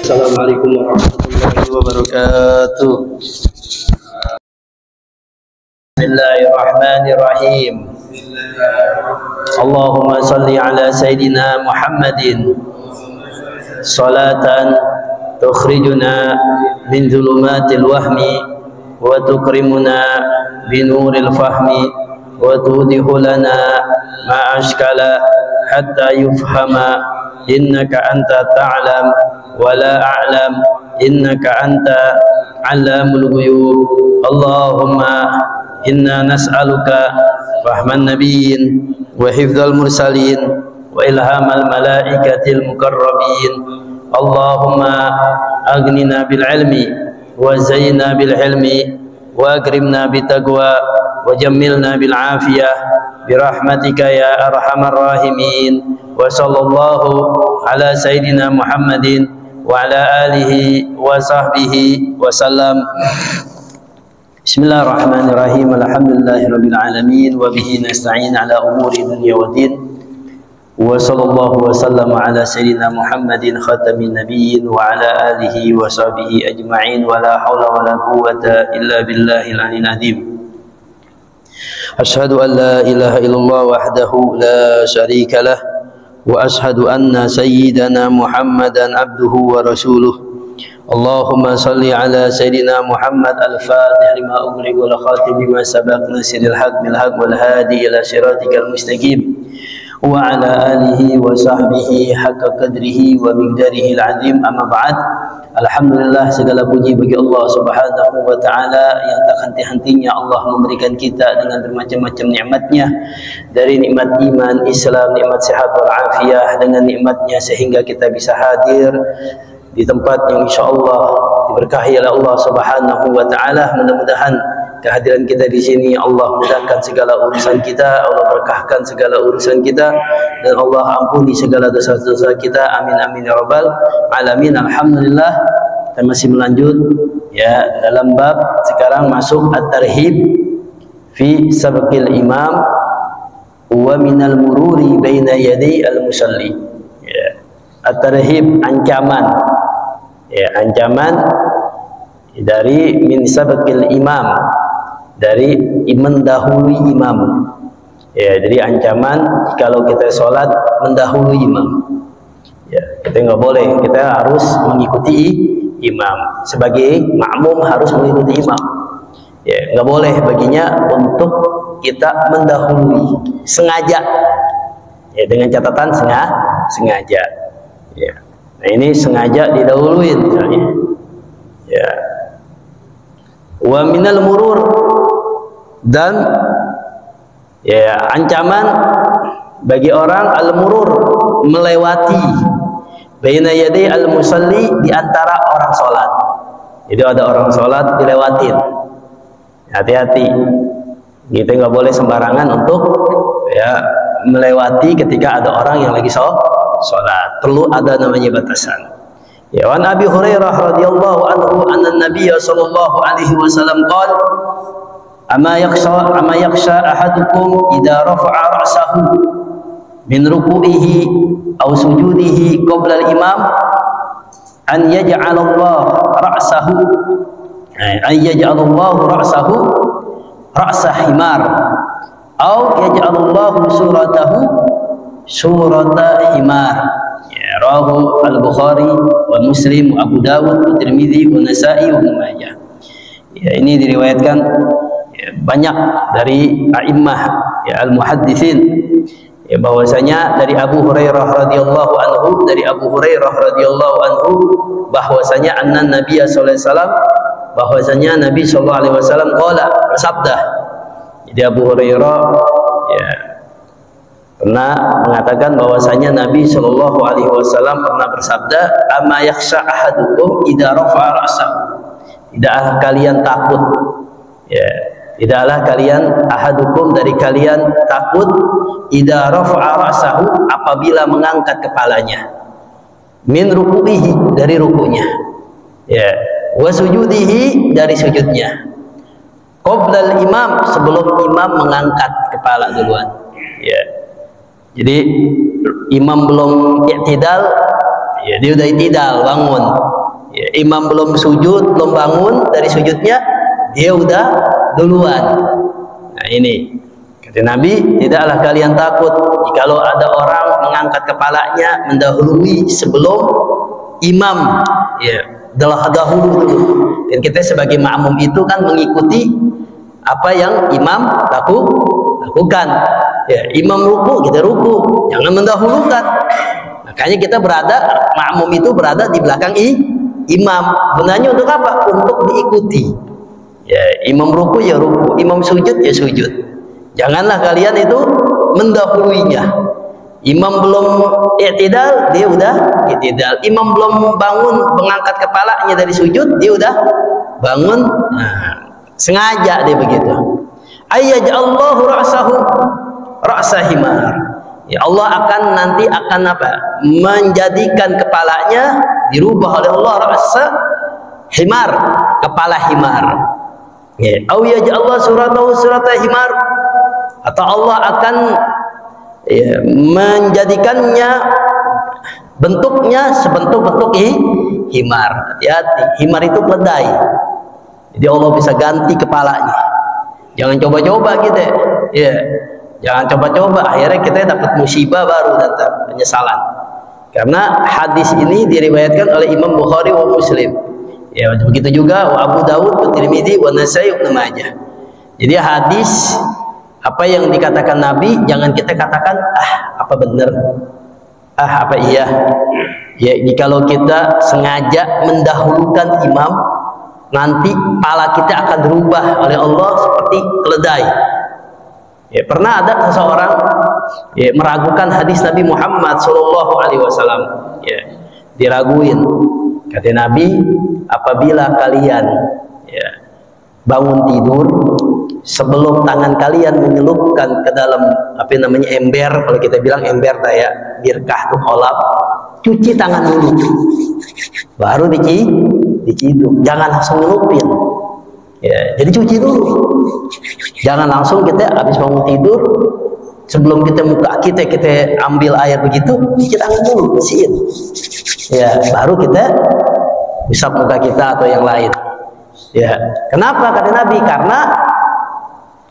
Assalamualaikum warahmatullahi wabarakatuh. Bismillahirrahmanirrahim. Allahumma salli ala Sayyidina Muhammadin salatan tukhrijuna min dhulumatil wahmi wa tukrimuna binuril fahmi wa tudihu lana ma ashkala hatta yufhama innaka anta ta'lam wa la a'lam innaka anta 'allamul ghuyub. Allahumma inna nas'aluka fahman nabiyyin wa hifdzal mursalin wa ilhamal malaikatil mukarrabin. Allahumma aghnina bil ilmi wa zayyina bil hilmi wa akrimna bit taqwa wa jammilna bil afiyah birahmatika ya arhamar rahimin. Wa sallallahu ala sayyidina Muhammadin wa ala alihi wa sahbihi wa sallam. Bismillahirrahmanirrahim. Alhamdulillahirabbil alamin wa bihi nasta'in ala umuri dunya waddin. Wa sallallahu wa sallam ala sayyidina Muhammadin khatamin nabiyyin wa ala alihi wa sahbihi ajma'in wa la hawla wa la quwwata illa billahil aliyyil azim. Asyhadu an la ilaha illallah wahdahu la syarika lah wa asyhadu anna sayyidana Muhammadan abduhu wa rasuluh. Allahumma salli ala sayyidina Muhammad al-fatih lima ughliqa wal khatim lima sabaq nasiril haq bil haq wal hadi ila siratikal mustaqim wa ala alihi wa sahbihi haqqa qadrihi wa miqdarihi al-azim. Amma ba'd. Alhamdulillah, segala puji bagi Allah Subhanahu wa taala yang tak henti-hentinya Allah memberikan kita dengan bermacam-macam nikmatnya, dari nikmat iman, Islam, nikmat sehat wal afiyah, dengan nikmatnya sehingga kita bisa hadir di tempat yang insyaallah diberkahi oleh Allah Subhanahu wa taala. Mudah-mudahan kehadiran kita di sini Allah mudahkan segala urusan kita, Allah berkahkan segala urusan kita, dan Allah ampuni segala dosa-dosa kita. Amin amin ya rabbal alamin. Alhamdulillah, kita masih melanjut ya dalam bab sekarang masuk at-tarhib fi sabqil imam wa minal mururi baina yaday al-musalli. Ya, at-tarhib ancaman. Ya, ancaman dari min sabqil imam, dari mendahului imam. Ya, jadi ancaman kalau kita sholat mendahului imam. Ya, kita nggak boleh, kita harus mengikuti imam. Sebagai makmum harus mengikuti imam. Ya, nggak boleh baginya untuk kita mendahului sengaja. Ya, dengan catatan sengaja. Ya. Nah, ini sengaja didahuluin misalnya. Ya. Wa minal murur, dan ya ancaman bagi orang al-murur, melewati baina yaday al-musalli, di antara orang sholat. Jadi ada orang sholat dilewatin, hati-hati. Kita nggak boleh sembarangan untuk ya melewati ketika ada orang yang lagi sholat. Perlu ada namanya batasan. Ya, wan Abi Hurairah radhiyallahu anhu anna Nabiy sallallahu alaihi wasallam qala ama yakhsha ahadukum idza rafa'a ra'sahu min ruku'ihi aw sujudihi qabla al-imam an yaj'ala Allah ra'sahu ra'sa himar aw yaj'ala Allah suratahu surata himar. Ya, rawahu al-Bukhari wa Muslim wa Abu Dawud wa Tirmidzi wa Nasa'i wa Ibnu Majah. Ya, ini diriwayatkan ya, banyak dari a'immah ya al-muhadditsin, ya, bahwasanya dari Abu Hurairah radhiyallahu anhu bahwasanya anna Nabiy sallallahu alaihi wasallam, bahwasanya Nabi sallallahu alaihi wasallam qala, bersabda. Jadi Abu Hurairah ya pernah mengatakan bahwasanya Nabi Shallallahu Alaihi Wasallam pernah bersabda, "Ama yakhsha ahadukum idza rafa'a ra'sahu." Tidaklah kalian takut, ya, tidaklah kalian ahadukum dari kalian takut idza rafa'a ra'sahu, apabila mengangkat kepalanya, min ruku'ihi, dari rukunya, ya, wa sujudihi, dari sujudnya, qoblal imam, sebelum imam mengangkat kepala duluan, ya. Jadi imam belum i'tidal, ya dia udah i'tidal, bangun. Ya, imam belum sujud, belum bangun dari sujudnya, dia udah duluan. Nah ini kata Nabi, tidaklah kalian takut jikalau ada orang mengangkat kepalanya mendahului sebelum imam, ya dahulu dulu. Dan kita sebagai makmum itu kan mengikuti apa yang imam lakukan. Ya, imam ruku, kita ruku, jangan mendahulukan. Makanya kita makmum itu berada di belakang imam. Gunanya untuk apa? Untuk diikuti. Ya, imam ruku ya ruku, imam sujud ya sujud. Janganlah kalian itu mendahuluinya. Imam belum i'tidal, dia udah i'tidal. Imam belum bangun mengangkat kepalanya dari sujud, dia udah bangun. Nah, sengaja dia begitu. Ayyaj'allahu ra'sa himar. Ya Allah nanti akan apa? Menjadikan kepalanya dirubah oleh Allah ra'sa himar, kepala himar. Ya, au yaj'allahu surata himar, atau Allah akan ya, menjadikannya bentuknya sebentuk himar. Hati-hati, himar itu keledai. Jadi Allah bisa ganti kepalanya. Jangan coba-coba gitu ya. Jangan coba-coba, akhirnya kita dapat musibah baru datang, penyesalan. Karena hadis ini diriwayatkan oleh Imam Bukhari wa Muslim. Ya, begitu juga wa Abu Dawud, wa Tirmidzi, wa Nasai, wa Ibnu Majah. Jadi hadis apa yang dikatakan Nabi jangan kita katakan apa benar, apa iya. Ya, jikalau kita sengaja mendahulukan imam, nanti kepala kita akan berubah oleh Allah seperti keledai. Ya, pernah ada seseorang ya, meragukan hadis Nabi Muhammad SAW. Ya, diraguin. Kata Nabi, apabila kalian ya, bangun tidur, sebelum tangan kalian menyelupkan ke dalam apa namanya ember, kalau kita bilang ember ya, birkah tuh kolab, cuci tangan dulu, baru diciduk. Jangan langsung nyelupin. Ya, jadi cuci dulu. Jangan langsung kita habis bangun tidur, sebelum kita muka kita ambil air begitu, cuci tangan dulu, bersihin. Ya, baru kita usap muka kita atau yang lain. Ya, kenapa kata Nabi? Karena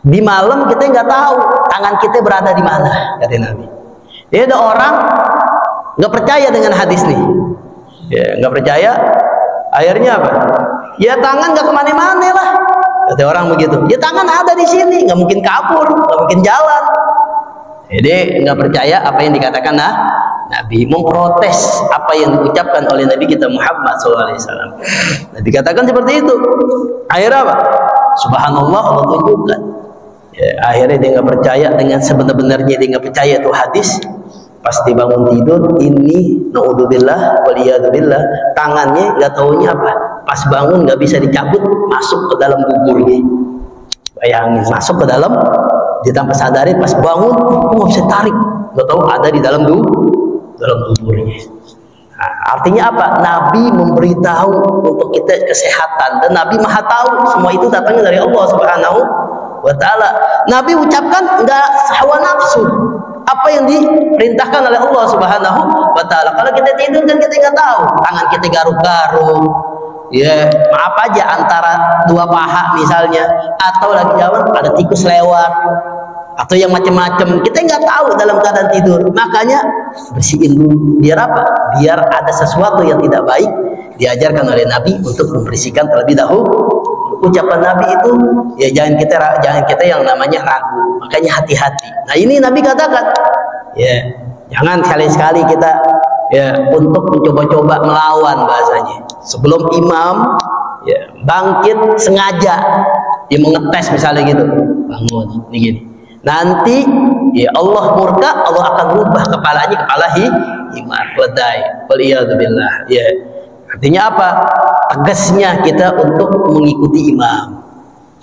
di malam kita nggak tahu tangan kita berada di mana, kata Nabi. Jadi ada orang nggak percaya dengan hadis nih. Ya, nggak percaya. Akhirnya apa? Ya tangan nggak kemana-mana lah, kata orang begitu. Ya tangan ada di sini, nggak mungkin kabur, nggak mungkin jalan. Jadi nggak percaya apa yang dikatakan Nabi, memprotes apa yang diucapkan oleh Nabi kita Muhammad SAW. Nabi katakan seperti itu. Akhirnya apa? Subhanallah, Allah tunjukkan. Ya, akhirnya dia nggak percaya dengan sebenar-benarnya, dia nggak percaya itu hadis. Pasti bangun tidur, ini naudzubillah waliyadzubillah, tangannya nggak taunya apa, pas bangun nggak bisa dicabut, masuk ke dalam tubuhnya. Bayangin, masuk ke dalam, ditambah sadari pas bangun, nggak bisa tarik, nggak tahu ada di dalam tubuhnya. Nah, artinya apa? Nabi memberitahu untuk kita kesehatan, dan Nabi maha tahu semua itu datangnya dari Allah Subhanahu wa Ta'ala. Nabi ucapkan nggak hawa nafsu, apa yang diperintahkan oleh Allah Subhanahu wa Ta'ala. Kalau kita tidur kan kita nggak tahu, tangan kita garuk-garuk, ya maaf aja antara dua paha misalnya, atau lagi jalan ada tikus lewat, atau yang macam-macam, kita nggak tahu dalam keadaan tidur. Makanya bersihin dulu, biar apa? Biar ada sesuatu yang tidak baik diajarkan oleh Nabi untuk membersihkan terlebih dahulu. Ucapan Nabi itu ya jangan kita yang namanya ragu. Makanya hati-hati. Nah ini Nabi katakan, ya jangan sekali-sekali kita ya untuk mencoba-coba melawan bahasanya. Sebelum imam ya bangkit sengaja, dia mengetes misalnya gitu, bangun ini gini. Nanti ya Allah murka, Allah akan rubah kepalanya kepala himar, keledai. Waliyadzubillah. Ya. Artinya apa? Tegasnya kita untuk mengikuti imam.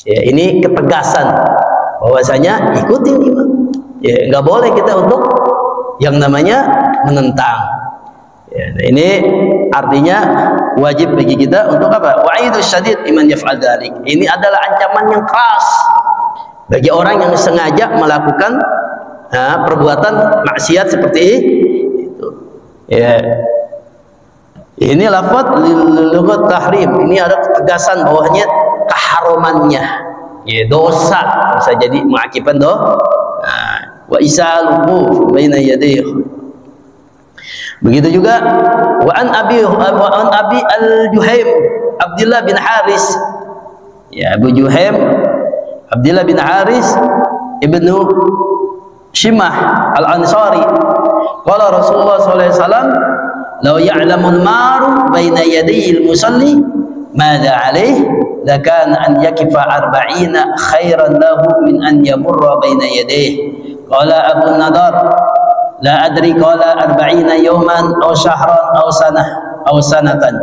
Ya, ini ketegasan bahwasanya ikuti imam. Ya, nggak boleh kita untuk yang namanya menentang. Ya, nah ini artinya wajib bagi kita untuk apa? Wa'idus syadid liman yaf'al dzalik. Ini adalah ancaman yang keras bagi orang yang sengaja melakukan perbuatan maksiat seperti itu. Ya. Ini lafaz lughat tahrim. Ini ada ketegasan bahwanya keharumannya. Ya, dosa bisa jadi mengakibatkan wa isaluhu baina yadayhi. Begitu juga wa an abi al-Juhaim Abdullah bin Haris. Ya, Abu Juhaim Abdullah bin Haris ibnu Shimah al-Ansari. Qala Rasulullah sallallahu alaihi wasallam, "Law ya'lamul maru baina yadayil musalli madza alaihi lakana an yakifa arba'ina khairan lahu min an yamurra baina yadayhi." Qala Abu Nadar, "La adri qala arba'ina yawman aw shahran aw sanah aw sanatan."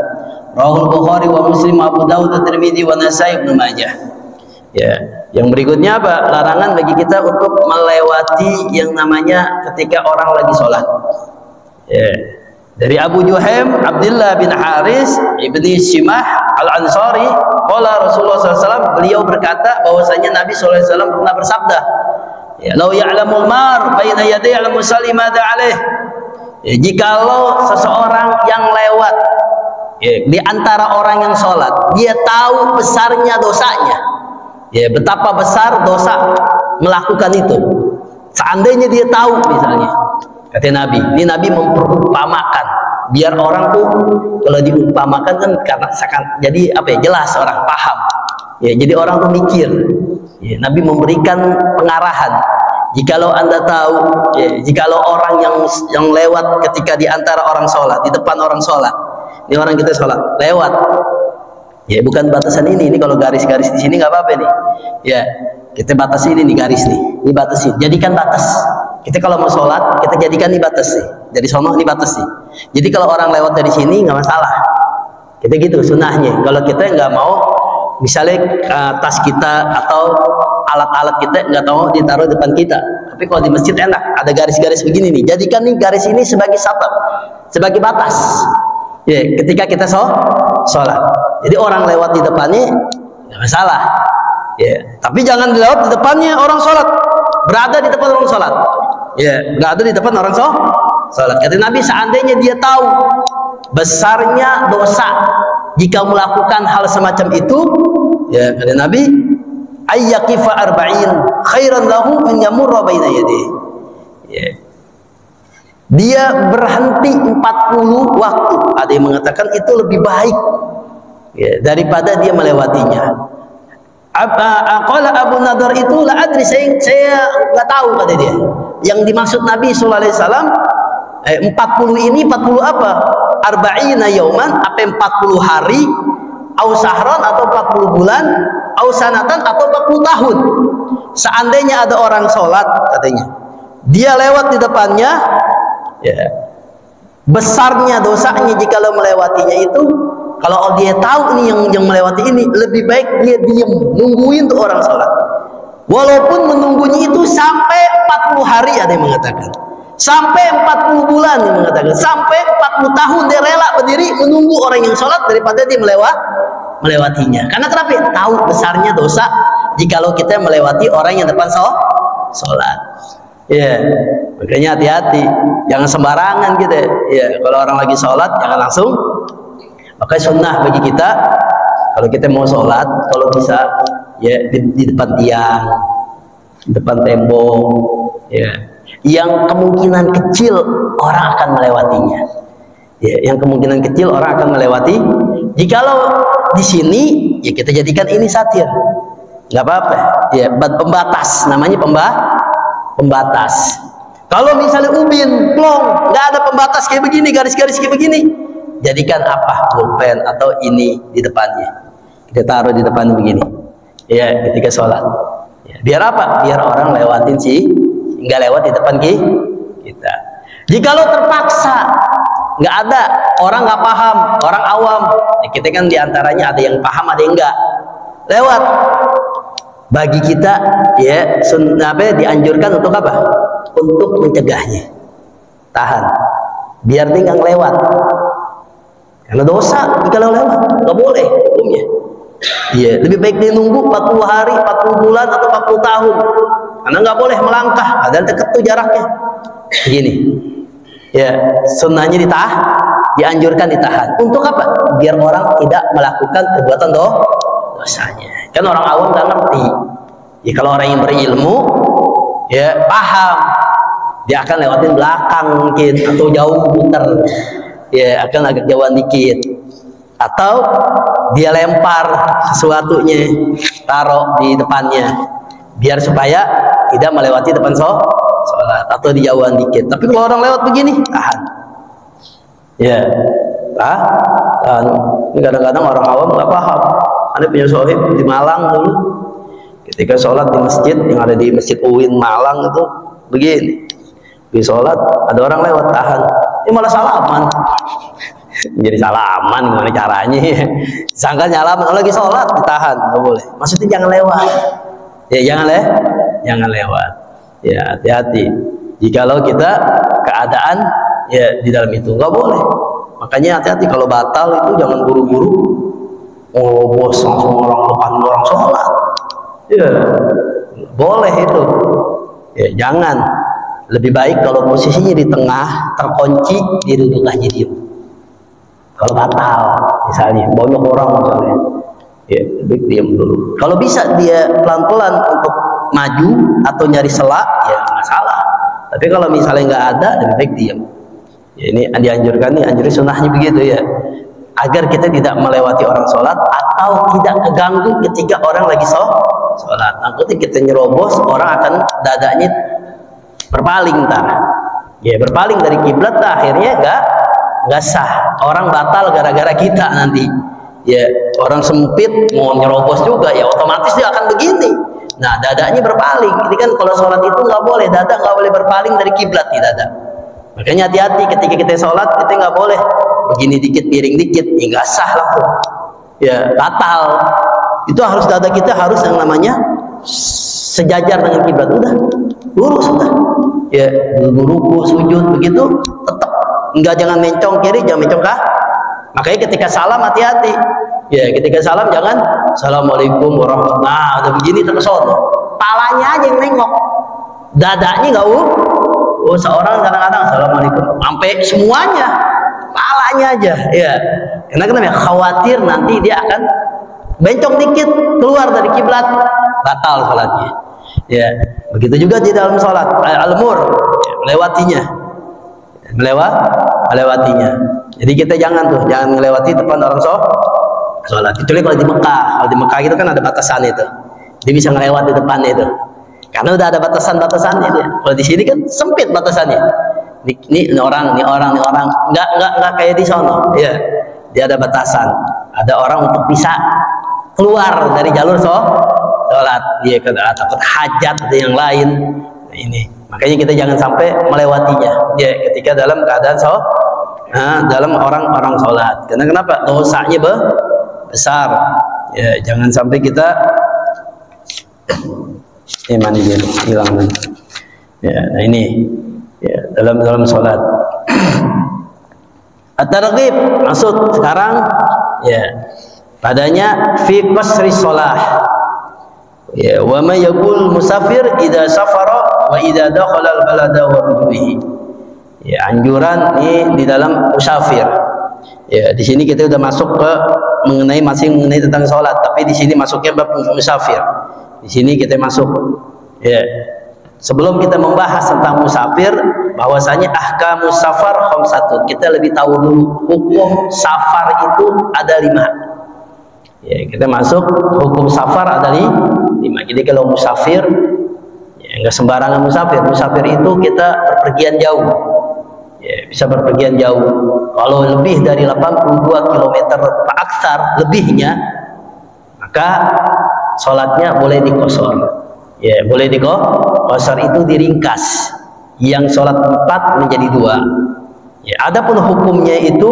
Rahul Bukhari wa Muslim, Abu Dawud, Tirmidzi wa Nasai, Ibnu Majah. Ya, yang berikutnya apa? Larangan bagi kita untuk melewati yang namanya ketika orang lagi sholat. Ya. Dari Abu Juhaim Abdullah bin Haris ibni Shimah al-Ansari, qala Rasulullah SAW, beliau berkata bahwasanya Nabi SAW pernah bersabda, ya, "Lau ya'lamul mar baina yaday al-musalli madza alaih." Ya, jikalau seseorang yang lewat, ya, di antara orang yang sholat, dia tahu besarnya dosanya, ya, betapa besar dosa melakukan itu. Seandainya dia tahu, misalnya, kata Nabi, ini Nabi memperumpamakan, biar orang tuh kalau diumpamakan kan karena jadi apa ya, jelas orang paham, ya, jadi orang tuh mikir, ya, Nabi memberikan pengarahan. Jikalau anda tahu, ya, jikalau orang yang lewat ketika di antara orang sholat, di depan orang sholat, ini orang kita sholat lewat, ya, bukan batasan ini kalau garis-garis di sini nggak apa-apa nih, ya, kita batasi ini nih, garis nih, ini batasi, jadikan batas. Kita kalau mau sholat, kita jadikan ini batas sih, jadi sono ini batas sih. Jadi kalau orang lewat dari sini nggak masalah, kita gitu sunnahnya. Kalau kita nggak mau, misalnya tas kita atau alat-alat kita nggak tahu ditaruh depan kita, tapi kalau di masjid enak, ada garis-garis begini nih, jadikan nih garis ini sebagai satar, sebagai batas. Ya, ketika kita sholat, jadi orang lewat di depannya nggak masalah, ya, tapi jangan lewat di depannya orang sholat, berada di depan orang sholat, ya, berada di depan orang sholat. Kata Nabi, seandainya dia tahu besarnya dosa jika melakukan hal semacam itu, ya, kata Nabi, ayyakifa arba'in khairan lahu min yamurra baina yadayhi. Ya. Dia berhenti 40 waktu. Ada yang mengatakan itu lebih baik, ya, daripada dia melewatinya. Qala Abu Nadar itu, la adri, saya nggak tahu, kata dia. Yang dimaksud Nabi SAW 40 ini 40 apa? Arba'ina yauman, apa 40 hari, au sahran atau 40 bulan, au sanatan atau 40 tahun. Seandainya ada orang sholat, katanya, dia lewat di depannya, ya, besarnya dosanya jika melewatinya itu, kalau dia tahu ini yang melewati ini, lebih baik dia diam, nungguin tuh orang sholat, walaupun menunggunya itu sampai 40 hari, ada yang mengatakan sampai 40 bulan, yang mengatakan sampai 40 tahun dia rela berdiri menunggu orang yang sholat daripada dia melewatinya. Karena kenapa? Tahu besarnya dosa jikalau kita melewati orang yang depan sholat. Ya, makanya hati-hati, jangan sembarangan gitu. Ya, kalau orang lagi sholat jangan langsung. Makanya sunnah bagi kita, kalau kita mau sholat, kalau bisa, ya, di depan tiang, di depan tembok, ya, yang kemungkinan kecil orang akan melewatinya. Ya, yang kemungkinan kecil orang akan melewati. Jikalau di sini, ya, kita jadikan ini satir, nggak apa-apa. Ya, pembatas, namanya pembatas. Kalau misalnya ubin, plong, nggak ada pembatas kayak begini, garis-garis kayak begini, jadikan apa? Pulpen atau ini di depannya. Kita taruh di depan begini. Ya, ketika sholat. Ya, biar apa? Biar orang lewatin sih, nggak lewat di depan kita. Jikalau terpaksa, nggak ada, orang nggak paham, orang awam, ya, kita kan diantaranya ada yang paham, ada yang nggak, lewat. Bagi kita, ya, dianjurkan untuk apa? Untuk mencegahnya, tahan, biar dia nggak lewat. Karena dosa jika lewat, nggak boleh hukumnya. Ya, lebih baik dia nunggu 40 hari, 40 bulan atau 40 tahun. Karena nggak boleh melangkah, padahal dekat tuh jaraknya. Begini, ya, sunnahnya dianjurkan ditahan. Untuk apa? Biar orang tidak melakukan perbuatan dosanya. Kan orang awam nggak ngerti. Ya kalau orang yang berilmu ya paham, dia akan lewatin belakang mungkin atau jauh muter, ya akan agak jauhan dikit, atau dia lempar sesuatunya taruh di depannya biar supaya tidak melewati depan sholat atau di jauhan dikit. Tapi kalau orang lewat begini tahan, ya tahan. Ini kadang-kadang orang awam nggak paham. Ada punya sohib di Malang dulu, ketika sholat di masjid yang ada di Masjid Uin Malang itu begini, di sholat ada orang lewat tahan, ini malah salaman. Jadi salaman gimana caranya? Sangka nyalaman, kalau lagi sholat ditahan, nggak boleh. Maksudnya jangan lewat. Ya jangan lewat. Ya hati-hati. Jikalau kita keadaan ya di dalam itu nggak boleh. Makanya hati-hati kalau batal itu jangan buru-buru. Oh bos langsung orang depan orang sholat. Ya boleh itu. Ya jangan. Lebih baik kalau posisinya di tengah terkunci dia duduk aja diem. Kalau batal misalnya banyak orang misalnya, ya lebih diam dulu. Kalau bisa dia pelan-pelan untuk maju atau nyari selak ya masalah. Tapi kalau misalnya nggak ada lebih baik diam. Ya, ini dianjurkan nih, anjurin sunnahnya begitu ya, agar kita tidak melewati orang sholat atau tidak keganggu ketika orang lagi sholat. Takutnya kita nyerobos, orang akan dadanya berpaling ntar. Ya berpaling dari kiblat, akhirnya nggak sah. Orang batal gara-gara kita nanti. Ya orang sempit mau nyerobos juga, ya otomatis dia akan begini. Nah dadanya berpaling. Ini kan kalau sholat itu nggak boleh, dada nggak boleh berpaling dari kiblat di dada. Makanya hati-hati ketika kita sholat, kita nggak boleh begini dikit, piring dikit, ya nggak sah lah tuh. Ya batal. Itu harus dada kita harus yang namanya sejajar dengan kiblat, udah lurus udah. Ya ruku sujud begitu tetap, enggak, jangan mencong kiri, jangan mencong kanan. Makanya ketika salam hati-hati. Ya ketika salam jangan assalamualaikum warahmatullahi wabarakatuh. Nah udah begini terkesono, palanya aja yang nengok, dadanya nggak seorang kadang-kadang assalamualaikum sampai semuanya, palanya aja. Ya karena kenapa? Khawatir nanti dia akan bencong dikit keluar dari kiblat, batal sholatnya. Ya begitu juga di dalam sholat al-mur, melewatinya, melewatinya. Jadi kita jangan melewati depan orang sholat. Kecuali kalau di Mekah. Kalau di Mekah itu kan ada batasan itu, dia bisa ngelewat di depannya itu, karena udah ada batasan-batasannya dia. Kalau di sini kan sempit batasannya. Ini orang nggak kayak di sono. Ya dia ada batasan, ada orang untuk bisa keluar dari jalur sholat, dia takut hajat ada yang lain. Nah, ini makanya kita jangan sampai melewatinya ya ketika dalam keadaan dalam orang sholat. Karena kenapa? Dosanya besar ya, jangan sampai kita mana dia hilang ya. Nah ini ya dalam sholat. At-targhib maksud sekarang ya padanya fi qasri shalah. Ya, wa ma yaqul musafir idza safara wa idza dakhala al-balada wa rujuhi. Ya, anjuran di dalam musafir. Ya, di sini kita sudah masuk ke mengenai tentang salat, tapi di sini masuknya bab musafir. Di sini kita masuk ya. Sebelum kita membahas tentang musafir, bahwasanya ahkamus safar khamsatun. Kita lebih tahu dulu hukum safar itu ada 5. Ya, kita masuk hukum safar ada 5. Jadi kalau musafir ya enggak sembarangan musafir. Musafir itu kita berpergian jauh. Ya, bisa berpergian jauh. Kalau lebih dari 82 km pak aksar lebihnya, maka sholatnya boleh dikosor. Ya, boleh dikosor itu diringkas. Yang sholat 4 menjadi 2. Ya, adapun hukumnya itu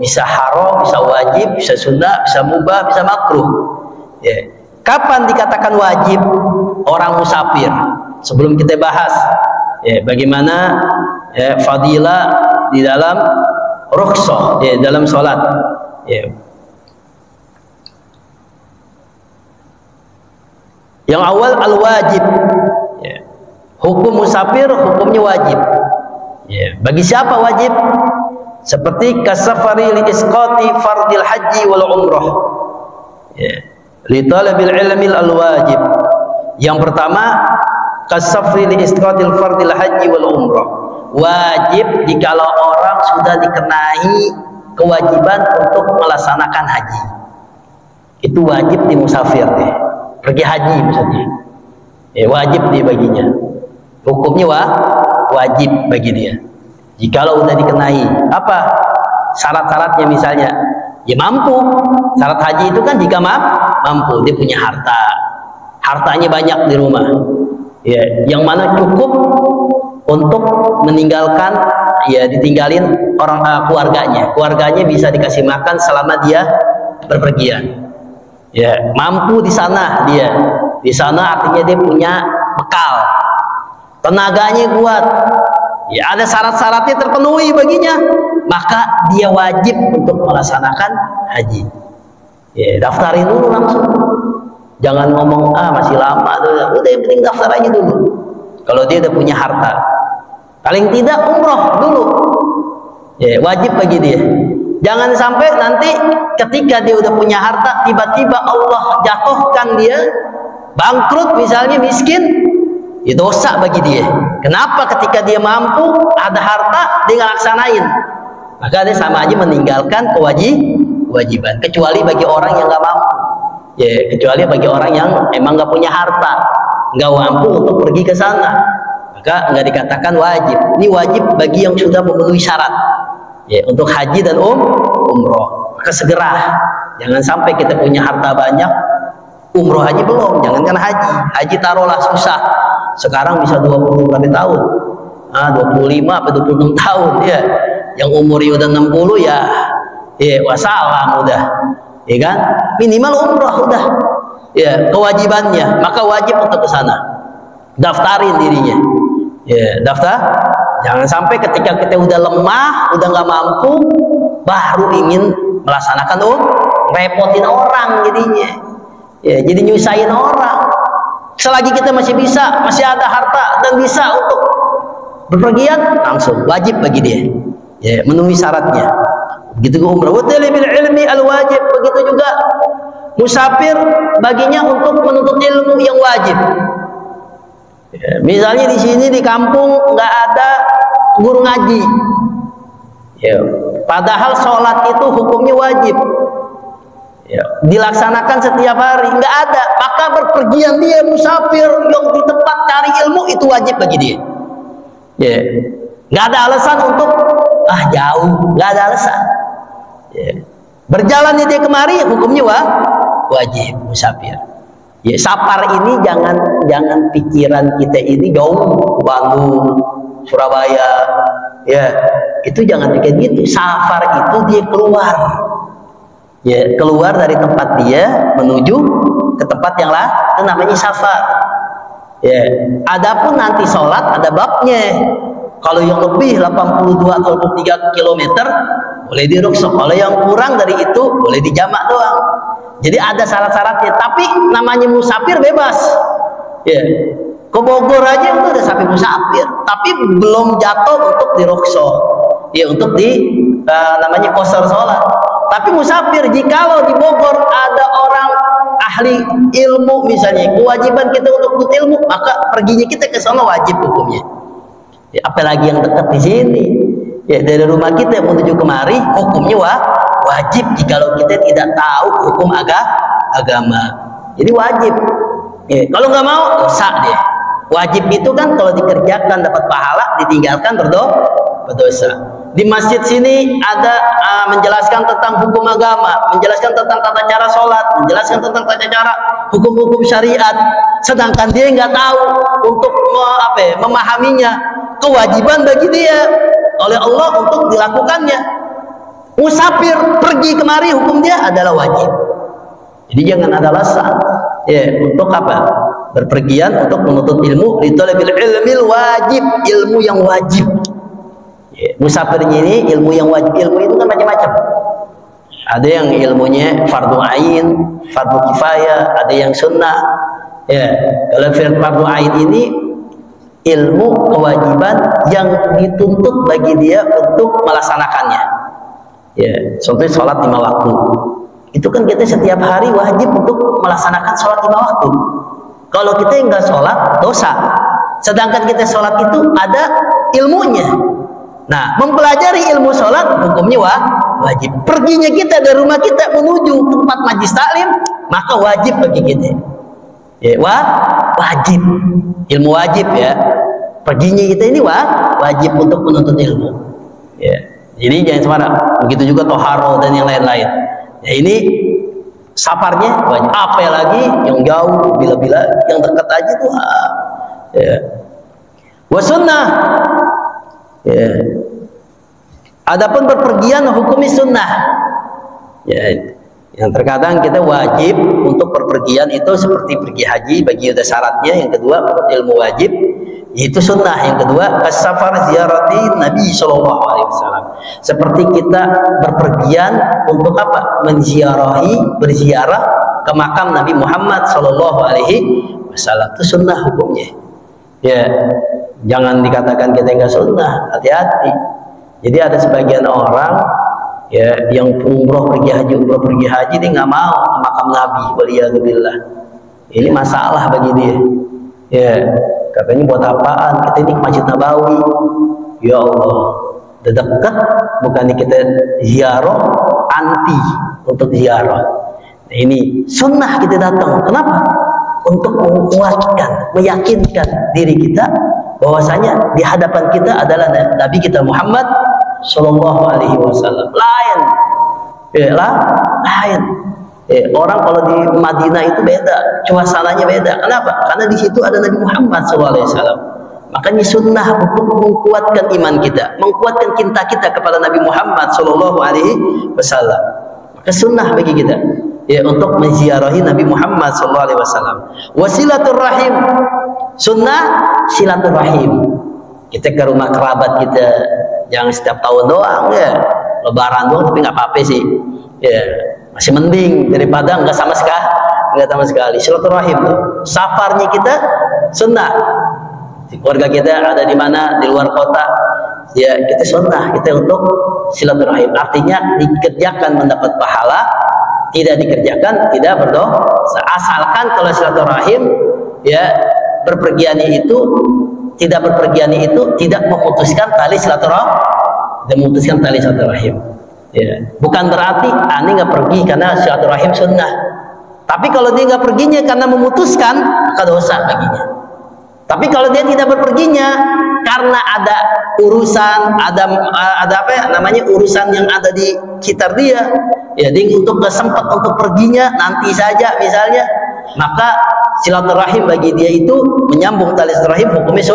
bisa haram, bisa wajib, bisa sunnah, bisa mubah, bisa makruh. Ya. Kapan dikatakan wajib orang musafir? Sebelum kita bahas ya, bagaimana ya, fadilah di dalam rukhsah ya, dalam sholat ya. Yang awal al-wajib ya. Hukum musafir hukumnya wajib ya. Bagi siapa wajib? seperti kasafari li isqati fardil haji wal umrah, ya, li talabil ilmi al wajib. Yang pertama, kasafari li isqatil fardil haji wal umrah, wajib jikalau orang sudah dikenai kewajiban untuk melaksanakan haji, itu wajib di musafir deh, pergi haji maksudnya, ya, wajib dia baginya, hukumnya wajib bagi dia. Jikalau udah dikenai apa syarat-syaratnya, misalnya ya mampu. Syarat haji itu kan jika mampu, dia punya hartanya banyak di rumah, ya, yang mana cukup untuk meninggalkan, ya, ditinggalin orang keluarganya bisa dikasih makan selama dia berpergian, ya, mampu di sana, dia di sana artinya dia punya bekal, tenaganya kuat, ya, ada syarat-syaratnya terpenuhi baginya, maka dia wajib untuk melaksanakan haji. Ya, daftarin dulu langsung, jangan ngomong masih lama tuh, udah yang penting daftar aja dulu. Kalau dia udah punya harta, paling tidak umroh dulu, ya, wajib bagi dia. Jangan sampai nanti ketika dia udah punya harta, tiba-tiba Allah jatuhkan dia bangkrut, misalnya miskin, ya dosa bagi dia. Kenapa? Ketika dia mampu, ada harta, dia nggak laksanain, maka dia sama aja meninggalkan kewajiban. Kecuali bagi orang yang nggak mampu, ya, kecuali bagi orang yang emang nggak punya harta, nggak mampu untuk pergi ke sana, maka nggak dikatakan wajib. Ini wajib bagi yang sudah memenuhi syarat, ya, untuk haji dan umroh. Maka segera, jangan sampai kita punya harta banyak, umroh haji belum, jangankan haji taruhlah susah, sekarang bisa 20 berapa tahun, 25 atau 26 tahun, ya, yang umurnya udah 60, ya, wassalam udah, ya kan, minimal umroh udah, ya, kewajibannya, maka wajib untuk ke sana, daftarin dirinya, ya, daftar. Jangan sampai ketika kita udah lemah, udah nggak mampu, baru ingin melaksanakan, repotin orang jadinya, ya, jadi nyusahin orang. Selagi kita masih bisa, masih ada harta dan bisa untuk berpergian, langsung wajib bagi dia, ya, memenuhi syaratnya. Begitu umrah, wa talabil ilmi al wajib, begitu juga musafir baginya untuk menuntut ilmu yang wajib. Ya, misalnya di sini di kampung nggak ada guru ngaji, ya, padahal sholat itu hukumnya wajib, ya, dilaksanakan setiap hari, nggak ada, maka berpergian dia musafir yang di tempat cari ilmu itu wajib bagi dia, ya, nggak ada alasan untuk jauh, nggak ada alasan, ya, berjalannya dia kemari hukumnya wajib musafir. Ya, safar ini jangan pikiran kita ini jauh, Bandung, Surabaya, ya, itu jangan pikir gitu. Safar itu dia keluar, ya, keluar dari tempat dia menuju ke tempat yang lain, itu namanya safar, ya. Adapun nanti sholat ada babnya. Kalau yang lebih 82 atau 23 km boleh di rukhsah, kalau yang kurang dari itu boleh dijamak doang. Jadi ada syarat-syaratnya, tapi namanya musafir bebas, ya, ke Bogor aja itu udah sampai musafir, tapi belum jatuh untuk di rukhsah, ya, untuk namanya qasar sholat. Tapi musafir, jikalau di Bogor ada orang ahli ilmu misalnya, kewajiban kita untuk menuntut ilmu, maka perginya kita ke sana wajib hukumnya. Ya, apalagi yang dekat di sini, ya, dari rumah kita menuju kemari hukumnya wajib jikalau kita tidak tahu hukum agama. Jadi wajib. Ya, kalau nggak mau dosa deh. Wajib itu kan kalau dikerjakan dapat pahala, ditinggalkan berdosa. Di masjid sini ada menjelaskan tentang hukum agama, menjelaskan tentang tata cara sholat, menjelaskan tentang tata cara hukum-hukum syariat. Sedangkan dia nggak tahu untuk memahaminya. Kewajiban bagi dia oleh Allah untuk dilakukannya. Musafir pergi kemari hukum dia adalah wajib. Jadi jangan ada alasan, ya, untuk berpergian untuk menuntut ilmu, litalabil ilmil wajib, ilmu yang wajib, ya. Musafirnya ini ilmu yang wajib. Ilmu itu kan macam-macam, ada yang ilmunya fardu ain, fardu kifayah, ada yang sunnah, ya. Kalau fardu ain ini ilmu kewajiban yang dituntut bagi dia untuk melaksanakannya. Ya, contohnya sholat 5 waktu. Itu kan kita setiap hari wajib untuk melaksanakan sholat 5 waktu. Kalau kita enggak sholat, dosa. Sedangkan kita sholat itu ada ilmunya. Nah, mempelajari ilmu sholat hukumnya wajib. Perginya kita dari rumah kita menuju tempat majlis taklim, maka wajib bagi kita. Ya, wajib. Ilmu wajib ya. Perginya kita ini wajib untuk menuntut ilmu. Ya. Jadi jangan sembarang. Begitu juga toharo dan yang lain-lain. Ya, ini safarnya wajib. Apa lagi yang jauh, bila-bila yang dekat aja tuh. Ya. Wasunnah. Ya. Adapun berpergian hukumnya sunnah. Ya. Yang terkadang kita wajib untuk berpergian itu seperti pergi haji bagi ada syaratnya. Yang kedua ilmu wajib. Itu sunnah. Yang kedua as-safar ziyarati Nabi Shallallahu Alaihi Wasallam. Seperti kita berpergian untuk apa? Berziarah ke makam Nabi Muhammad Shallallahu Alaihi Wasallam. Itu sunnah hukumnya. Ya, jangan dikatakan kita enggak sunnah. Hati-hati. Jadi ada sebagian orang ya yang umroh pergi haji dia nggak mau ke makam Nabi. Waliyadzubillah. Ini masalah bagi dia. Ya. Katanya buat apaan? Kita ini ke Masjid Nabawi. Ya Allah, dekat bukannya kita ziarah, anti untuk ziarah. Nah, ini sunnah kita datang. Kenapa? Untuk menguatkan, meyakinkan diri kita bahwasanya di hadapan kita adalah Nabi kita Muhammad Shallallahu Alaihi Wasallam. Lain, lain. Orang kalau di Madinah itu beda, suasananya beda. Kenapa? Karena di situ ada Nabi Muhammad SAW. Makanya sunnah untuk menguatkan iman kita, menguatkan cinta kita kepada Nabi Muhammad SAW. Maka sunnah bagi kita ya untuk menziarahi Nabi Muhammad SAW. Wasilaturrahim, sunnah silaturrahim. Kita ke rumah kerabat kita, jangan setiap tahun doang ya, lebaran doang, tapi nggak apa-apa sih. Ya. Masih mending daripada enggak sama sekali. Silaturahim safarnya kita sunnah. Keluarga kita ada di mana, di luar kota, ya kita sunnah kita untuk silaturahim. Artinya dikerjakan mendapat pahala, tidak dikerjakan tidak berdosa. Asalkan kalau silaturahim ya berpergiannya itu tidak memutuskan tali silaturahim. Ya. Bukan berarti ini nggak pergi karena silaturahim sunnah. Tapi kalau dia nggak perginya karena memutuskan, maka dosa baginya. Tapi kalau dia tidak berperginya karena ada urusan, ada apa ya namanya, urusan yang ada di sekitar dia, ya dia untuk nggak sempat untuk perginya nanti saja misalnya, maka silaturahim bagi dia itu menyambung tali silaturahim hukumnya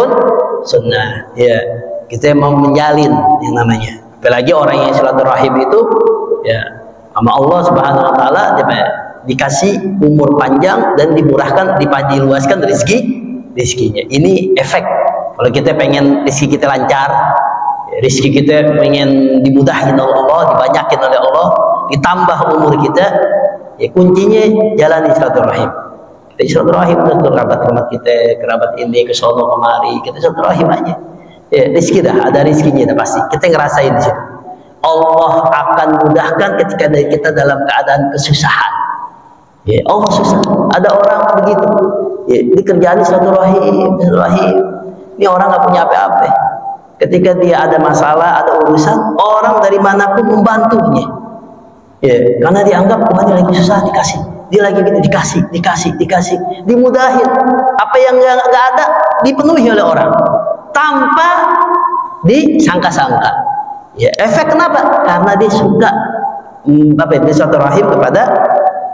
sunnah. Ya, kita mau menjalin yang namanya. Apalagi orang yang silaturahim itu ya sama Allah Subhanahu wa taala dikasih umur panjang dan dimurahkan, diluaskan rezekinya. Ini efek. Kalau kita pengen rezeki kita lancar, ya, rezeki kita pengen dimudahin oleh Allah, dibanyakin oleh Allah, ditambah umur kita, ya kuncinya jalani silaturahim. Kita silaturahim ke kerabat kita, kerabat ini ke sono kemari, kita silaturahim aja. Ya, rezeki dah, ada rezekinya dah pasti. Kita ngerasain di situ. Allah akan mudahkan ketika kita dalam keadaan kesusahan. Ya, Allah susah. Ada orang begitu. Ya, di kerjaan silaturahim. Ini orang nggak punya apa-apa. Ketika dia ada masalah, ada urusan, orang dari manapun membantunya. Ya, karena dianggap dia lagi susah dikasih. Dia lagi gini dikasih, dimudahin. Apa yang nggak ada dipenuhi oleh orang tanpa disangka-sangka. Ya, efek kenapa? Karena dia suka silaturahim kepada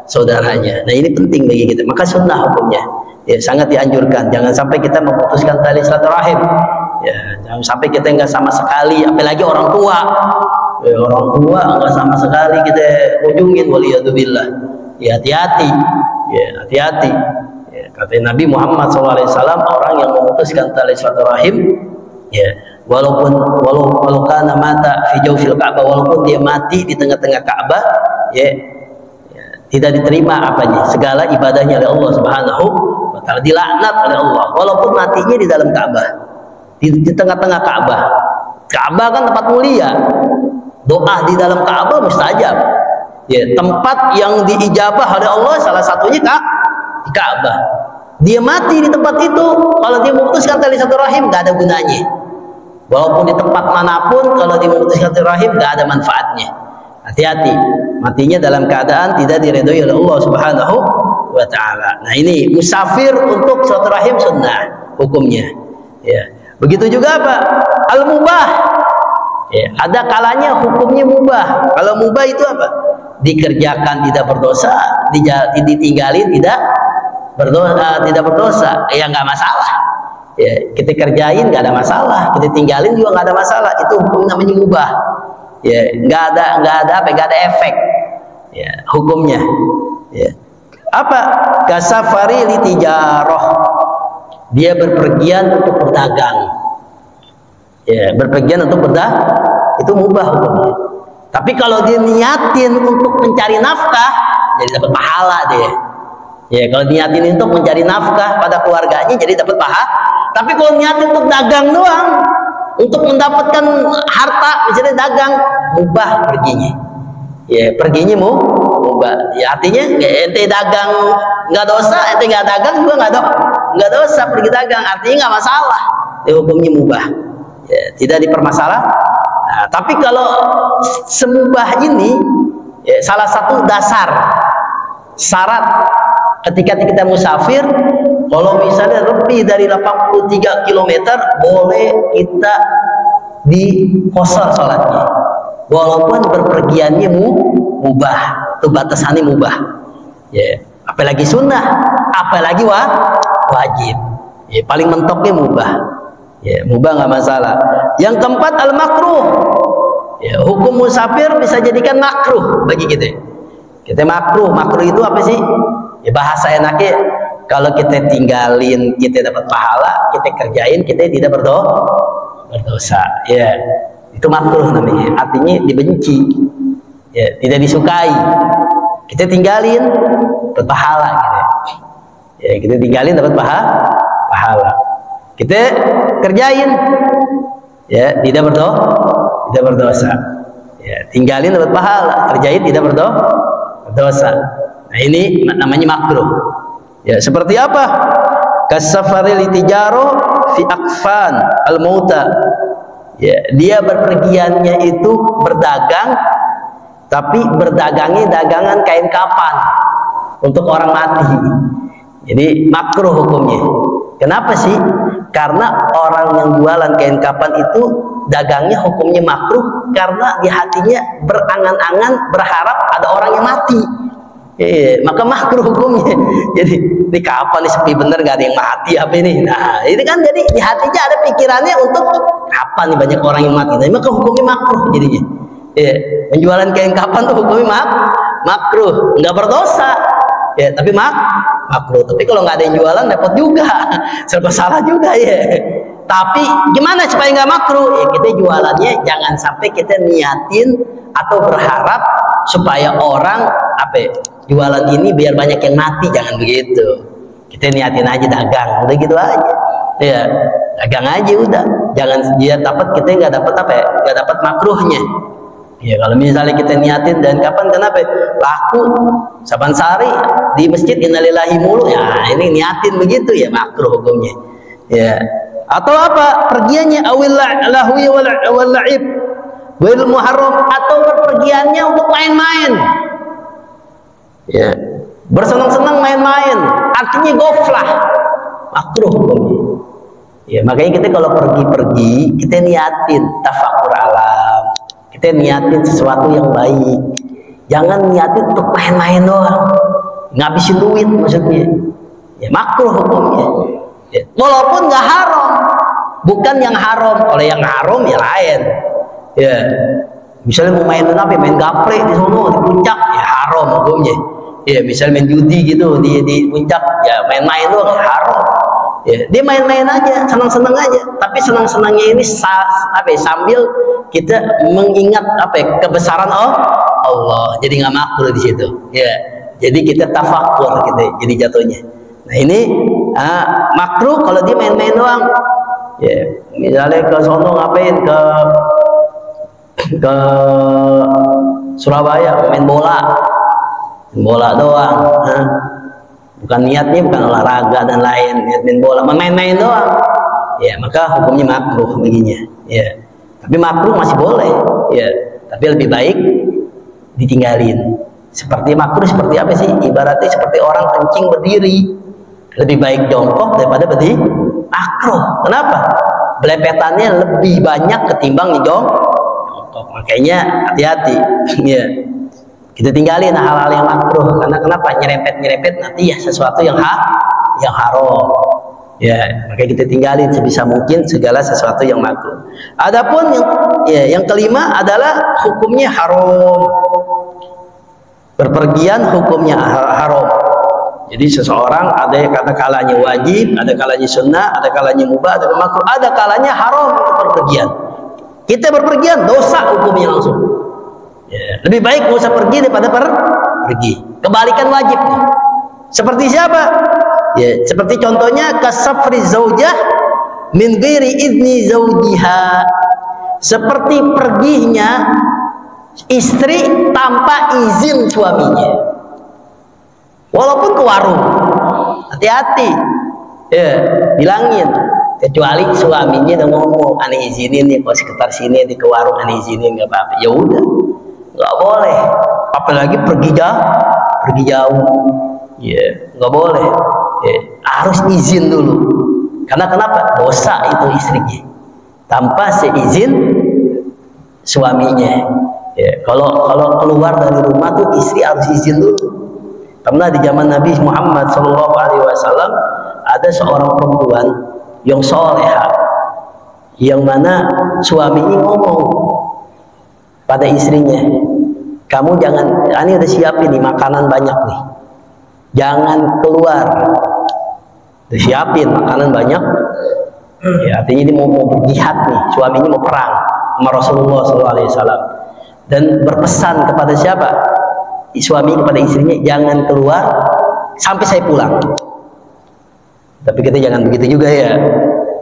saudaranya. Nah, ini penting bagi kita. Maka sunnah hukumnya. Ya, sangat dianjurkan. Jangan sampai kita memutuskan tali silaturahim. Ya, jangan sampai kita enggak sama sekali, apalagi orang tua. Ya, orang tua enggak sama sekali kita kunjungin, waliyadzubillah. Ya, hati-hati. Ya, hati-hati. Ya, kata Nabi Muhammad SAW, orang yang memutuskan tali silaturahim, ya, walaupun kana mata fi jawfil Ka'bah, walaupun dia mati di tengah-tengah Ka'bah, ya, tidak diterima apanya, segala ibadahnya oleh Allah Subhanahu wa taala, dilaknat oleh Allah walaupun matinya di dalam Ka'bah, di tengah-tengah Ka'bah. Ka'bah kan tempat mulia. Doa di dalam Ka'bah mustajab. Ya, tempat yang diijabah oleh Allah salah satunya di Ka'bah. Dia mati di tempat itu, kalau dia memutuskan tali satu rahim nggak ada gunanya. Walaupun di tempat manapun, kalau dia memutuskan tali rahim nggak ada manfaatnya. Hati-hati, matinya dalam keadaan tidak diridhoi oleh Allah Subhanahu wa Ta'ala. Nah, ini musafir untuk silaturahim sunnah hukumnya. Ya, begitu juga apa? Al-mubah. Ya, ada kalanya hukumnya mubah. Kalau mubah itu apa? Dikerjakan tidak berdosa, ditinggalin tidak berdosa, ya nggak masalah. Ya, kita kerjain nggak ada masalah, kita tinggalin juga nggak ada masalah. Itu hukum namanya mubah. Ya, nggak ada efek. Ya, hukumnya. Ya. Apa? Kasafari litijaroh. Dia berpergian untuk berdagang. Ya, berpergian untuk berdagang itu mubah hukumnya. Tapi kalau dia niatin untuk mencari nafkah, jadi dapat pahala dia. Ya, kalau niatin untuk mencari nafkah pada keluarganya, jadi dapat pahala. Tapi kalau niatin untuk dagang doang, untuk mendapatkan harta, misalnya dagang, mubah perginya. Ya, perginya mubah. Ya, artinya ente dagang nggak dosa, ente nggak dagang juga nggak dosa pergi dagang. Artinya nggak masalah. Dia hukumnya mubah. Ya, tidak dipermasalah. Nah, tapi kalau semubah ini, ya, salah satu dasar syarat ketika kita musafir, kalau misalnya lebih dari 83 km boleh kita di qashar sholatnya, walaupun berpergiannya mubah, itu batasannya mubah. Ya, apalagi sunnah, apalagi wajib. Ya, paling mentoknya mubah. Ya, mubah nggak masalah. Yang keempat al-makruh. Ya, hukum musafir bisa jadikan makruh bagi kita. Kita makruh itu apa sih? Ya, bahasa enaknya kalau kita tinggalin kita dapat pahala, kita kerjain kita tidak berdosa. Ya, itu makruh namanya. Artinya dibenci. Ya, tidak disukai. Kita tinggalin dapat pahala gitu. Ya, kita tinggalin dapat pahala. Kita kerjain, ya, tidak berdosa. Ya, tinggalin dapat pahala, kerjain tidak berdosa. Nah, ini namanya makruh. Ya, seperti apa? Kasafari litijaro fi akfan al-mauta. Ya, dia berpergiannya itu berdagang, tapi berdagangnya dagangan kain kapan untuk orang mati. Jadi makruh hukumnya. Kenapa sih? Karena orang yang jualan kain kapan itu dagangnya hukumnya makruh karena di hatinya berangan-angan berharap ada orang yang mati. Maka makruh hukumnya. Jadi ini kapan nih sepi bener gak ada yang mati apa ini? Nah, ini kan jadi di hatinya ada pikirannya untuk kapan nih banyak orang yang mati. Nah, maka hukumnya makruh jadinya. Menjualan kain kapan tuh hukumnya makruh, nggak berdosa. Ya, tapi makruh. Tapi kalau nggak ada yang jualan repot juga, serba salah juga ya. Tapi gimana supaya nggak makruh? Ya, kita jualannya jangan sampai kita niatin atau berharap supaya orang jualan ini biar banyak yang mati, jangan begitu. Kita niatin aja dagang, udah gitu aja. Ya, dagang aja udah. Jangan dia dapat, kita nggak dapat nggak dapat makruhnya. Ya, kalau misalnya kita niatin dan kapan kenapa laku saban sehari di masjid innalillahi mulu, ya ini niatin begitu ya makruh hukumnya. Ya, atau apa pergiannya awil lahwi wal la'ib wal muharram, atau berpergiannya untuk main-main. Ya, bersenang-senang main-main, artinya goflah, makruh hukumnya. Ya, makanya kita kalau pergi-pergi kita niatin tafakur alam. Kita niatin sesuatu yang baik, jangan niatin untuk main-main doang, ngabisin duit maksudnya. Ya, makruh hukumnya. Ya, walaupun nggak haram, bukan yang haram. Kalau yang haram ya lain. Ya, misalnya mau main main gaple di sono di puncak, ya haram hukumnya. Ya, misalnya main judi gitu di puncak, ya main-main doang, ya haram. Ya, dia main-main aja, senang-senang aja. Tapi senang-senangnya ini sambil kita mengingat kebesaran Allah. Jadi nggak makruh di situ. Ya, jadi kita tafakur gitu. Jadi jatuhnya. Nah, ini makruh kalau dia main-main doang. Ya, misalnya ke sono ngapain, ke ke Surabaya main bola doang, bukan niatnya bukan olahraga dan lain, niat main bola, main-main doang, ya maka hukumnya makruh baginya, ya. Tapi makruh masih boleh, ya. Tapi lebih baik ditinggalin. Seperti makruh seperti apa sih? Ibaratnya seperti orang kencing berdiri, lebih baik jongkok daripada berdiri. Makruh. Kenapa? Belepetannya lebih banyak ketimbang jongkok. Makanya hati-hati, ya. Kita tinggalin hal-hal yang makruh, karena kenapa? Nyerempet nanti ya sesuatu yang haram, ya. Maka kita tinggalin sebisa mungkin segala sesuatu yang makruh. Adapun yang kelima adalah hukumnya haram. Berpergian hukumnya haram. Jadi seseorang ada kata kalanya wajib, ada kalanya sunnah, ada kalanya mubah, ada makruh, ada kalanya haram untuk berpergian. Kita berpergian dosa hukumnya langsung. Ya, lebih baik nggak usah pergi daripada pergi. Kebalikan wajib nih. Seperti siapa? Ya, seperti contohnya kasafri zaujah min ghairi idni zaujiha. Seperti perginya istri tanpa izin suaminya. Walaupun ke warung. Hati-hati. Ya, bilangin. Kecuali suaminya udah ngomong, aneh izinin nih, kalau sekitar sini di ke warung aneh izinin, nggak apa-apa. Ya udah. Nggak boleh, apalagi pergi jauh, ya nggak boleh, ya, harus izin dulu. Karena kenapa? Dosa itu istrinya tanpa seizin suaminya. Ya, kalau keluar dari rumah tuh istri harus izin dulu. Karena di zaman Nabi Muhammad SAW ada seorang perempuan yang soleha, yang mana suaminya ngomong pada istrinya, kamu jangan, ini udah siapin nih makanan banyak nih, jangan keluar, udah siapin makanan banyak, ya artinya dia mau berjihad nih, suaminya mau perang sama Rasulullah SAW, dan berpesan kepada siapa? Suami kepada istrinya, jangan keluar sampai saya pulang. Tapi kita jangan begitu juga ya.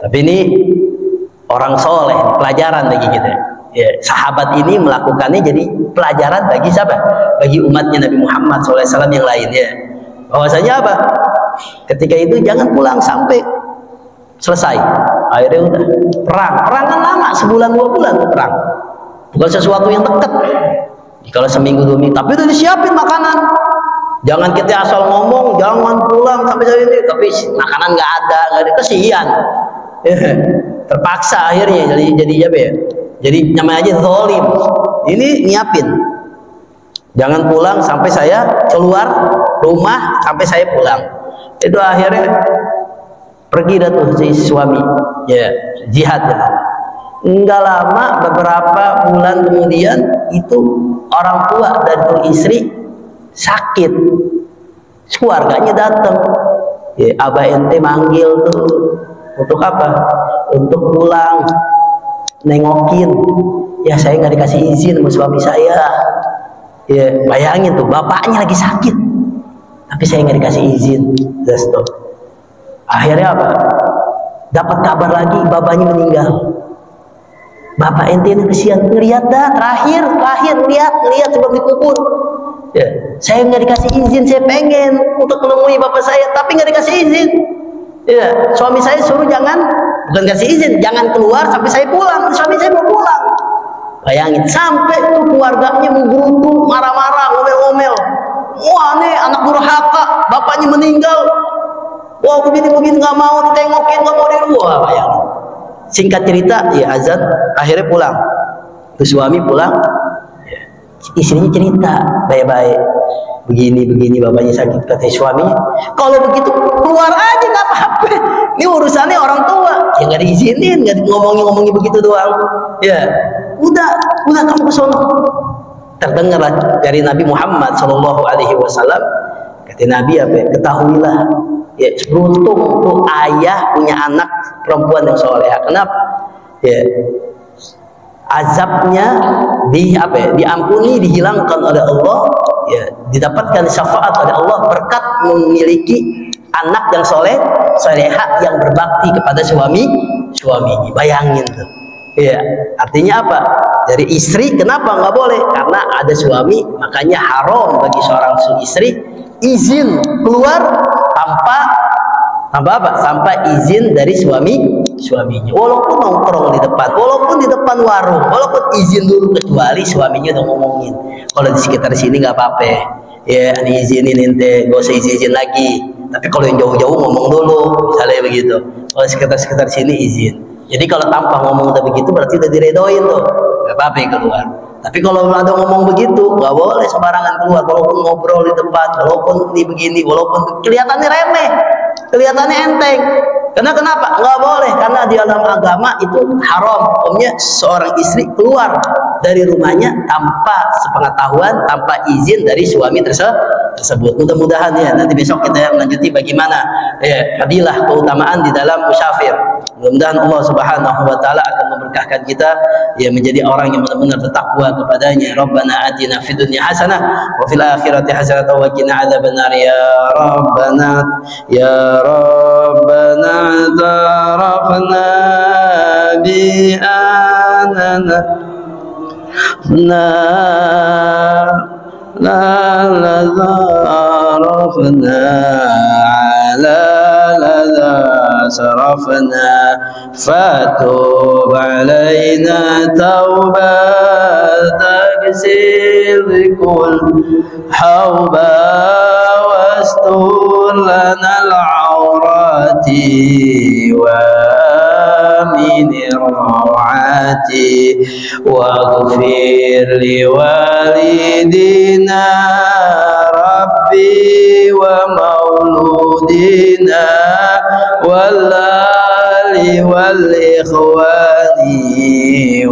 Tapi ini orang soleh, pelajaran bagi kita. Ya, sahabat ini melakukannya jadi pelajaran bagi siapa? Bagi umatnya Nabi Muhammad SAW yang lainnya. Bahwasanya apa? Ketika itu jangan pulang sampai selesai. Akhirnya udah perang kan lama, sebulan 2 bulan perang. Bukan sesuatu yang dekat. Kalau seminggu 2 minggu, tapi udah disiapin makanan. Jangan kita asal ngomong, jangan pulang sampai saat ini, tapi makanan nggak ada, kesian. Terpaksa akhirnya jadi apa ya? Jadi namanya aja zalim. Ini nyiapin. Jangan pulang sampai saya keluar rumah sampai saya pulang. Itu akhirnya pergi dah tuh si suami, ya jihad ya. Enggak lama, beberapa bulan kemudian itu orang tua dan istri sakit. Keluarganya datang. Ya, abah ente manggil tuh untuk apa? Untuk pulang. Nengokin, ya saya nggak dikasih izin sama suami saya. Ya bayangin tuh, bapaknya lagi sakit tapi saya nggak dikasih izin. Just stop. Akhirnya apa? Dapat kabar lagi bapaknya meninggal. Bapak ente ini kesian, ngeliat dah terakhir lihat sebelum dikubur. Ya, saya nggak dikasih izin, saya pengen untuk menemui bapak saya tapi nggak dikasih izin. Ya, suami saya suruh bukan kasih izin, jangan keluar sampai saya pulang. Suami saya mau pulang. Bayangin, sampai tuh keluarganya menggerutu, marah-marah, ngomel-ngomel. Wah, nih anak durhaka, bapaknya meninggal. Wah, begini nggak mau ditengokin, nggak mau diruah. Bayangin. Singkat cerita, ya azan, akhirnya pulang. Terus suami pulang, ya, istrinya cerita baik-baik. Begini bapaknya sakit, kata suaminya, kalau begitu keluar aja nggak apa-apa, ini urusannya orang tua. Ya nggak diizinin, nggak ngomongin begitu doang. Ya udah kamu ke sono. Terdengar dari Nabi Muhammad SAW, kata Nabi apa? Ketahuilah, ya beruntung tuh ayah punya anak perempuan yang soleh. Kenapa? Ya azabnya diampuni, dihilangkan oleh Allah, ya didapatkan syafaat oleh Allah berkat memiliki anak yang soleha yang berbakti kepada suaminya. Bayangin tuh, Iya, artinya apa? Dari istri kenapa nggak boleh? Karena ada suami, makanya haram bagi seorang istri izin keluar tanpa apa? Tanpa izin dari suaminya. Walaupun nongkrong di depan, walaupun di depan warung, walaupun izin dulu, kecuali suaminya udah ngomongin. Kalau di sekitar sini nggak apa-apa. Ya, diizinin ente, gak usah izin lagi. Tapi kalau yang jauh-jauh ngomong dulu, misalnya begitu. Kalau sekitar sini izin. Jadi kalau tanpa ngomong udah begitu berarti udah diredoin tuh, nggak apa-apa yang keluar. Tapi kalau ada ngomong begitu, nggak boleh sembarangan keluar. Walaupun ngobrol di tempat, walaupun ini begini, walaupun kelihatannya remeh, kelihatannya enteng. Karena kenapa? Nggak boleh, karena di dalam agama itu haram. Hukumnya seorang istri keluar dari rumahnya tanpa sepengetahuan, tanpa izin dari suami tersebut. Mudah-mudahan ya nanti besok kita lanjuti bagaimana fadilah keutamaan di dalam musafir. Mudah-mudahan Allah Subhanahu wa taala akan memberkahkan kita ya menjadi orang yang benar-benar bertakwa kepadanya. Rabbana atina fid dunya hasanah wa fil akhirati hasanah wa qina adzabannar ya Rabbana ya Rabbana tarafna bi anana la zarafna ala la sarafna fatub alaina taubat taghsil kul hauba wastur lana al-awrati wa min rawati waghfir li walidina rabbi wa mauludina wal-ali wal-ikhwani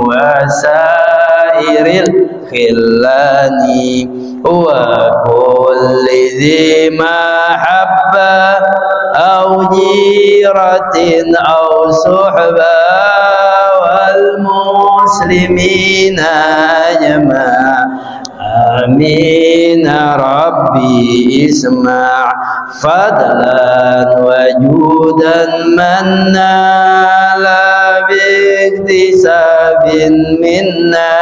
wasairil khillani wa kulli dhi mahabba aw jiratin aw suhba wal muslimina ajma' amin rabbi isma' fadlan wajudan manna la biktisabin minna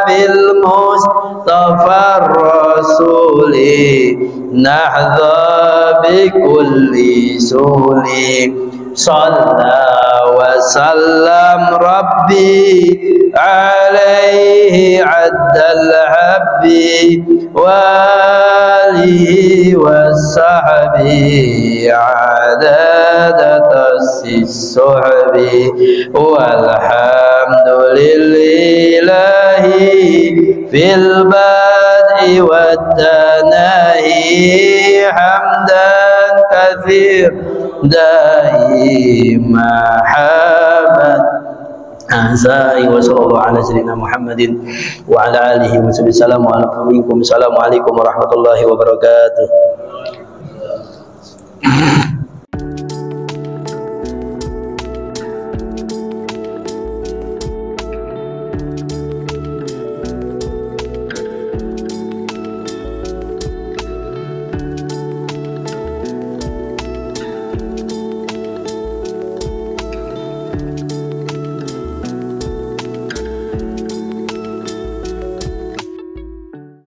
bil mustafa rasuli nahdha bi kulli suli Salla wa sallam rabbi alaihi addal habbi walihi wa sahbihi adada tassis suhbi walhamdulillahi fil bad'i wat tanahi hamdan katsir daima habad azai wa sallallahu ala sayyidina Muhammadin wa ala alihi wa sahbihi salamu alaikum warahmatullahi wabarakatuh.